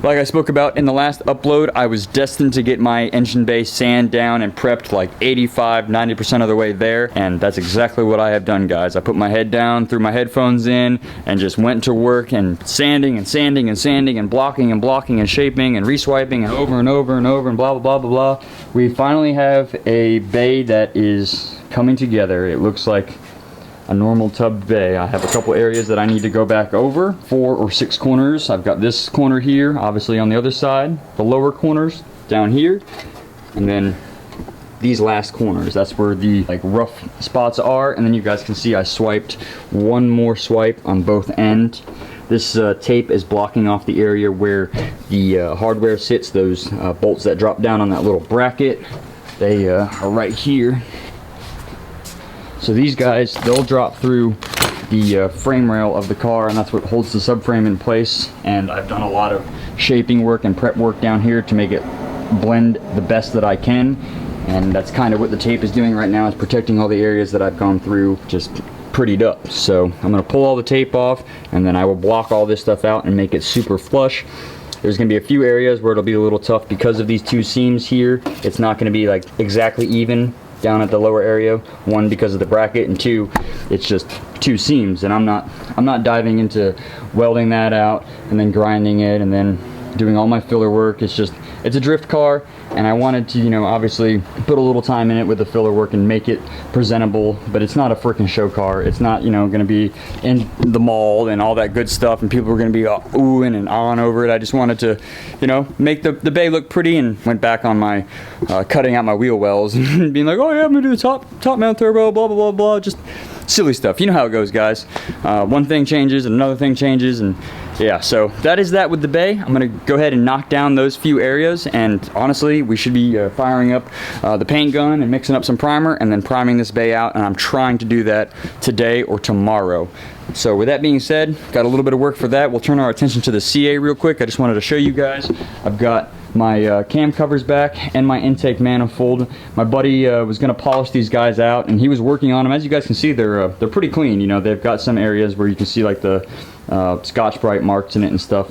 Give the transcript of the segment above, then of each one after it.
Like I spoke about in the last upload, I was destined to get my engine bay sand down and prepped like 85–90% of the way there, and that's exactly what I have done, guys. I put my head down, threw my headphones in, and just went to work and sanding and sanding and sanding and blocking and shaping and reswiping and over and over and over and blah blah blah blah blah. We finally have a bay that is coming together. It looks like a normal tub bay. I have a couple areas that I need to go back over, 4 or 6 corners. I've got this corner here, obviously on the other side, the lower corners down here, and then these last corners. That's where the like rough spots are, and then you guys can see I swiped one more swipe on both ends. This tape is blocking off the area where the hardware sits, those bolts that drop down on that little bracket. They are right here. So these guys, they'll drop through the frame rail of the car, and that's what holds the subframe in place. And I've done a lot of shaping work and prep work down here to make it blend the best that I can. And that's kind of what the tape is doing right now, is protecting all the areas that I've gone through, just prettied up. So I'm gonna pull all the tape off, and then I will block all this stuff out and make it super flush. There's gonna be a few areas where it'll be a little tough because of these 2 seams here. It's not gonna be like exactly even down at the lower area, 1 because of the bracket, and 2 it's just 2 seams, and I'm not diving into welding that out and then grinding it and then doing all my filler work. It's a drift car, and I wanted to, you know, obviously put a little time in it with the filler work and make it presentable, but it's not a freaking show car. It's not, you know, gonna be in the mall and all that good stuff and people are gonna be oohing and on over it. I just wanted to, you know, make the bay look pretty, and went back on my cutting out my wheel wells and being like, oh yeah, I'm gonna do the top mount turbo, blah blah blah blah, just silly stuff. You know how it goes, guys. One thing changes and another thing changes, and yeah, so that is that with the bay. I'm gonna go ahead and knock down those few areas, and honestly, we should be firing up the paint gun and mixing up some primer and then priming this bay out, and I'm trying to do that today or tomorrow. So with that being said, got a little bit of work for that. We'll turn our attention to the CA real quick. I just wanted to show you guys. I've got my cam covers back and my intake manifold. My buddy was gonna polish these guys out, and he was working on them. As you guys can see, they're pretty clean. You know, they've got some areas where you can see like the Scotch-Brite marks in it and stuff.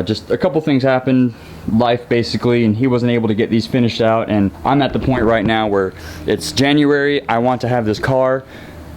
Just a couple things happened, life basically, and he wasn't able to get these finished out, and I'm at the point right now where it's January. I want to have this car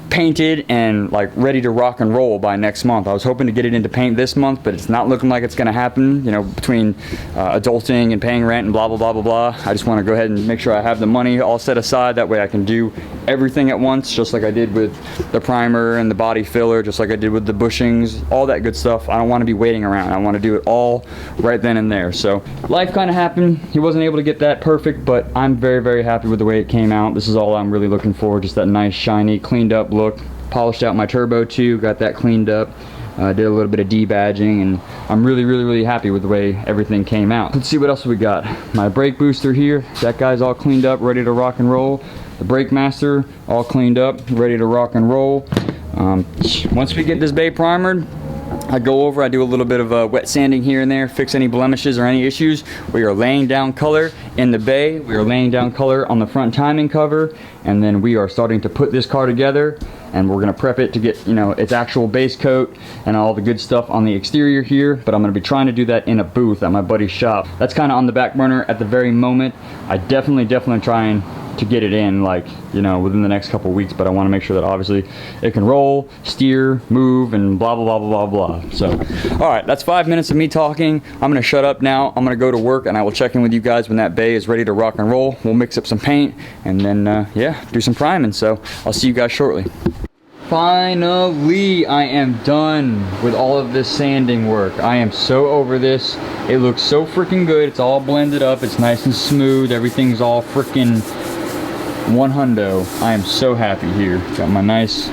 painted and like ready to rock and roll by next month. I was hoping to get it into paint this month, but it's not looking like it's gonna happen, you know, between adulting and paying rent and blah blah blah blah blah. I just want to go ahead and make sure I have the money all set aside, that way I can do everything at once, just like I did with the primer and the body filler, just like I did with the bushings, all that good stuff. I don't want to be waiting around. I want to do it all right then and there. So life kind of happened. He wasn't able to get that perfect, but I'm very very happy with the way it came out. This is all I'm really looking for, just that nice shiny cleaned up look. Polished out my turbo too, got that cleaned up. Did a little bit of debadging, and I'm really happy with the way everything came out. Let's see what else we got. My brake booster here, that guy's all cleaned up, ready to rock and roll. The brake master, all cleaned up, ready to rock and roll. Once we get this bay primered, I go over, I do a little bit of wet sanding here and there, fix any blemishes or any issues. We are laying down color in the bay, we are laying down color on the front timing cover, and then we are starting to put this car together, and we're gonna prep it to get, you know, its actual base coat and all the good stuff on the exterior here, but I'm gonna be trying to do that in a booth at my buddy's shop. That's kind of on the back burner at the very moment. I definitely trying to get it in, like, you know, within the next couple weeks, but I want to make sure that obviously it can roll, steer, move, and blah blah blah blah blah. So all right, that's 5 minutes of me talking. I'm gonna shut up now. I'm gonna go to work, and I will check in with you guys when that bay is ready to rock and roll. We'll mix up some paint, and then yeah, do some priming. So I'll see you guys shortly. Finally, I am done with all of this sanding work. I am so over this. It looks so freaking good. It's all blended up, it's nice and smooth, everything's all freaking 100. I am so happy here. Got my nice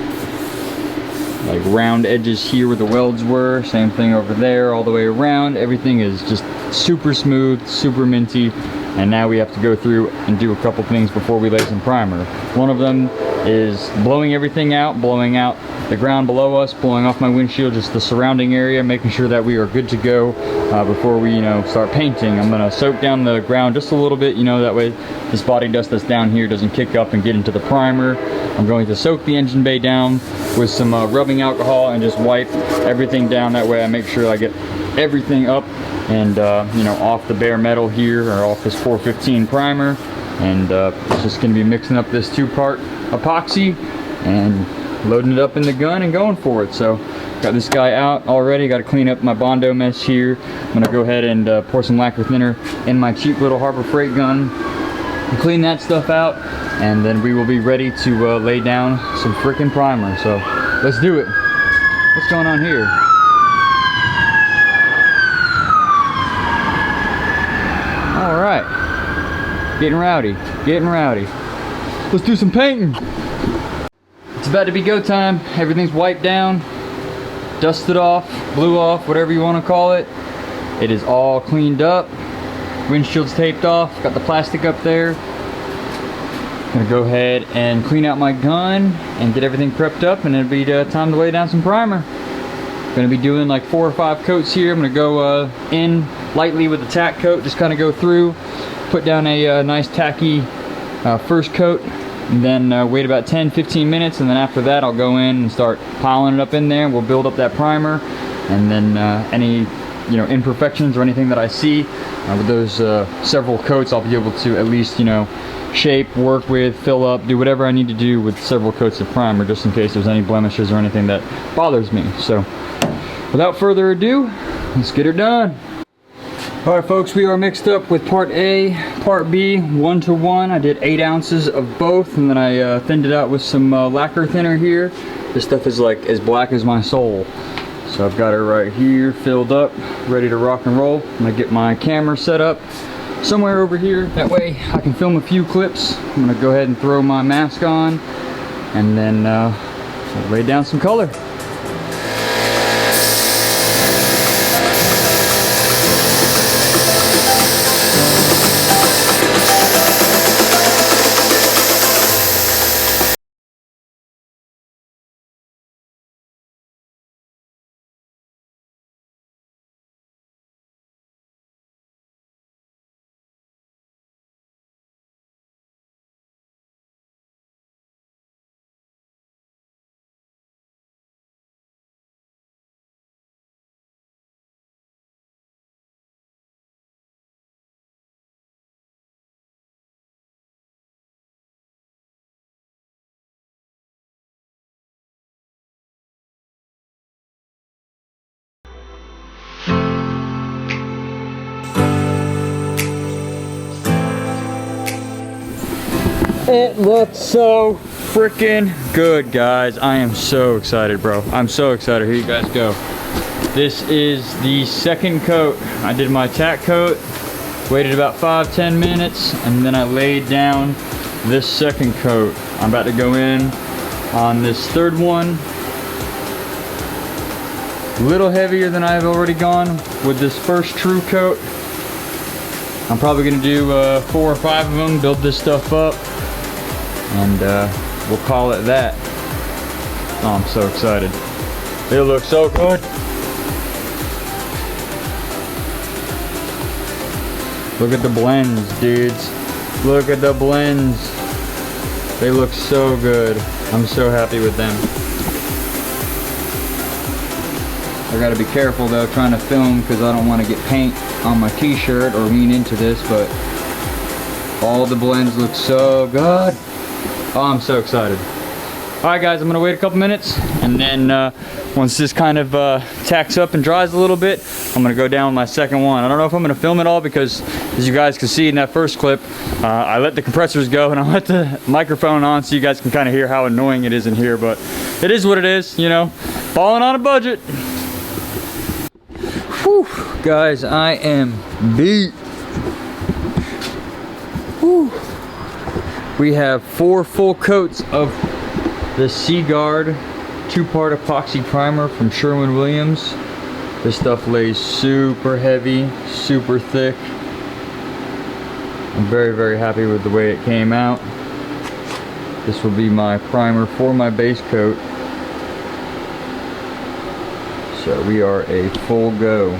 like round edges here where the welds were, same thing over there all the way around. Everything is just super smooth, super minty, and now we have to go through and do a couple things before we lay some primer. One of them is blowing everything out, blowing out the ground below us, blowing off my windshield, just the surrounding area, making sure that we are good to go before we, you know, start painting. I'm gonna soak down the ground just a little bit, you know, that way this body dust that's down here doesn't kick up and get into the primer. I'm going to soak the engine bay down with some rubbing alcohol and just wipe everything down. That way I make sure I get everything up and you know, off the bare metal here, or off this 415 primer, and just gonna be mixing up this 2-part epoxy and loading it up in the gun and going for it. So got this guy out already. Got to clean up my Bondo mess here. I'm gonna go ahead and pour some lacquer thinner in my cheap little Harbor Freight gun and clean that stuff out, and then we will be ready to lay down some freaking primer. So let's do it. What's going on here? All right, getting rowdy, getting rowdy. Let's do some painting. It's about to be go time. Everything's wiped down, dusted off, blew off, whatever you want to call it. It is all cleaned up. Windshield's taped off. Got the plastic up there. Gonna go ahead and clean out my gun and get everything prepped up, and it'll be time to lay down some primer. Gonna be doing like 4 or 5 coats here. I'm gonna go in lightly with the tack coat, just kind of go through, put down a nice tacky first coat, and then wait about 10-15 minutes, and then after that I'll go in and start piling it up in there. We'll build up that primer, and then any, you know, imperfections or anything that I see with those several coats, I'll be able to at least, you know, shape, work with, fill up, do whatever I need to do with several coats of primer, just in case there's any blemishes or anything that bothers me. So without further ado, let's get her done. All right, folks, we are mixed up with part A, part B, 1-to-1. I did 8 ounces of both, and then I thinned it out with some lacquer thinner here. This stuff is like as black as my soul. So I've got her right here filled up, ready to rock and roll. I'm gonna get my camera set up somewhere over here. That way I can film a few clips. I'm gonna go ahead and throw my mask on, and then we'll lay down some color. It looks so freaking good, guys. I am so excited, bro. I'm so excited. Here you guys go. This is the second coat. I did my tack coat, waited about 5-10 minutes, and then I laid down this second coat. I'm about to go in on this third one. A little heavier than I've already gone with this first true coat. I'm probably gonna do 4 or 5 of them, build this stuff up, and we'll call it that. Oh, I'm so excited. It looks so good. Look at the blends, dudes. Look at the blends. They look so good. I'm so happy with them. I gotta be careful though, trying to film, because I don't want to get paint on my t-shirt or lean into this, but all the blends look so good. Oh, I'm so excited. Alright guys, I'm gonna wait a couple minutes, and then once this kind of tacks up and dries a little bit, I'm gonna go down with my second one. I don't know if I'm gonna film it all, because as you guys can see in that first clip, I let the compressors go and I let the microphone on so you guys can kind of hear how annoying it is in here, but it is what it is, you know, balling on a budget. Whew, guys, I am beat. Whew. We have 4 full coats of the SeaGaurd 2-part epoxy primer from Sherwin-Williams. This stuff lays super heavy, super thick. I'm very, very happy with the way it came out. This will be my primer for my base coat. So we are a full go.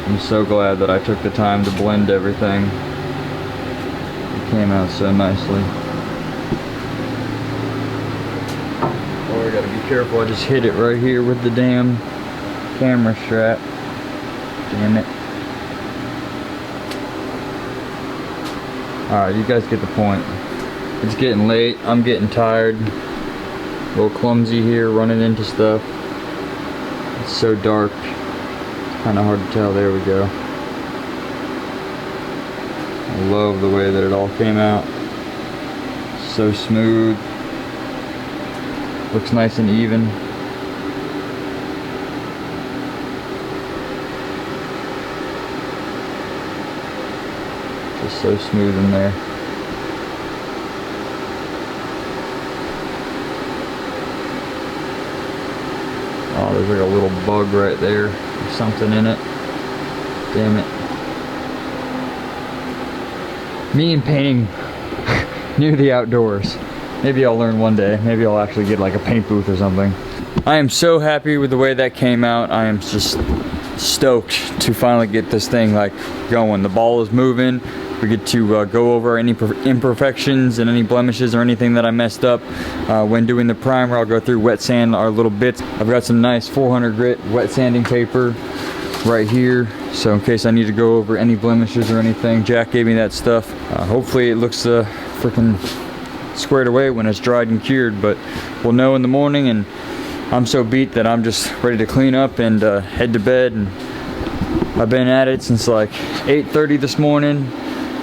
I'm so glad that I took the time to blend everything. It came out so nicely. I gotta be careful. I just hit it right here with the damn camera strap. Damn it. Alright, you guys get the point. It's getting late. I'm getting tired. A little clumsy here, running into stuff. It's so dark. It's kind of hard to tell. There we go. I love the way that it all came out. So smooth. Looks nice and even. Just so smooth in there. Oh, there's like a little bug right there. There's something in it. Damn it. Me and painting near the outdoors. Maybe I'll learn one day. Maybe I'll actually get like a paint booth or something. I am so happy with the way that came out. I am just stoked to finally get this thing like going. The ball is moving. We get to go over any imperfections and any blemishes or anything that I messed up when doing the primer. I'll go through wet sand our little bits. I've got some nice 400 grit wet sanding paper right here, so in case I need to go over any blemishes or anything. Jack gave me that stuff. Hopefully it looks freaking squared away when it's dried and cured, but we'll know in the morning. And I'm so beat that I'm just ready to clean up and head to bed. And I've been at it since like 8:30 this morning,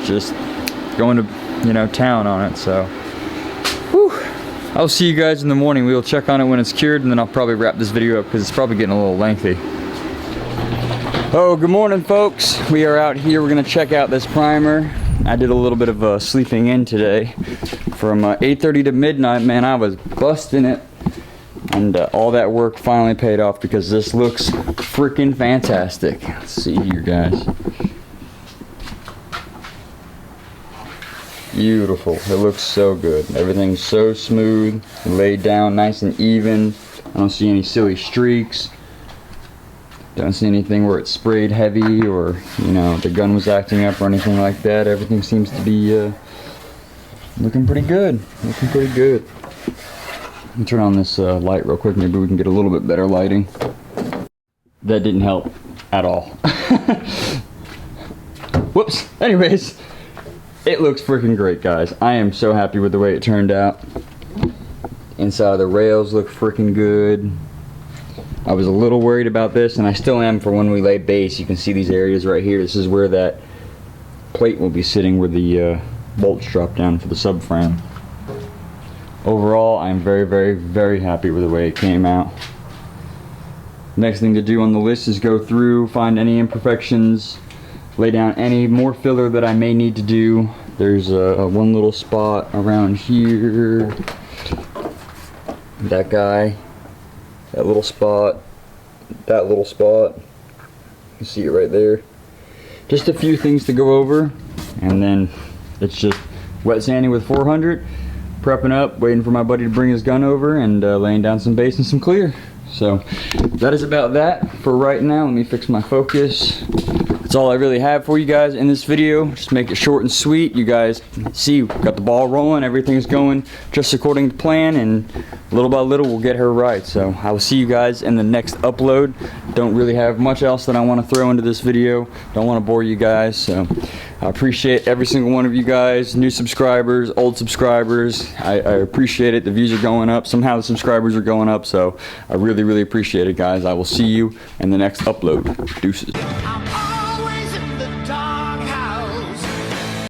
just going to, you know, town on it. So whew. I'll see you guys in the morning. We'll check on it when it's cured, and then I'll probably wrap this video up because it's probably getting a little lengthy. Oh, good morning, folks. We are out here. We're gonna check out this primer. I did a little bit of sleeping in today. From 8:30 to midnight, man, I was busting it. And all that work finally paid off because this looks freaking fantastic. Let's see here, guys. Beautiful. It looks so good. Everything's so smooth, laid down nice and even. I don't see any silly streaks. Don't see anything where it's sprayed heavy or, you know, the gun was acting up or anything like that. Everything seems to be looking pretty good. Looking pretty good. Let me turn on this light real quick. Maybe we can get a little bit better lighting. That didn't help at all. Whoops. Anyways, it looks freaking great, guys. I am so happy with the way it turned out. Inside of the rails look freaking good. I was a little worried about this, and I still am for when we lay base. You can see these areas right here. This is where that plate will be sitting, where the bolts drop down for the subframe. Overall, I'm very, very, very happy with the way it came out. Next thing to do on the list is go through, find any imperfections, lay down any more filler that I may need to do. There's one little spot around here. That guy. That little spot. That little spot. You can see it right there. Just a few things to go over. And then it's just wet sanding with 400. Prepping up, waiting for my buddy to bring his gun over, and laying down some base and some clear. So that is about that for right now. Let me fix my focus. That's all I really have for you guys in this video. Just make it short and sweet. You guys see, got the ball rolling, everything's going just according to plan, and little by little we'll get her right. So I will see you guys in the next upload. Don't really have much else that I want to throw into this video. Don't want to bore you guys. So I appreciate every single one of you guys, new subscribers, old subscribers. I appreciate it. The views are going up. Somehow the subscribers are going up. So I really, really appreciate it, guys. I will see you in the next upload. Deuces.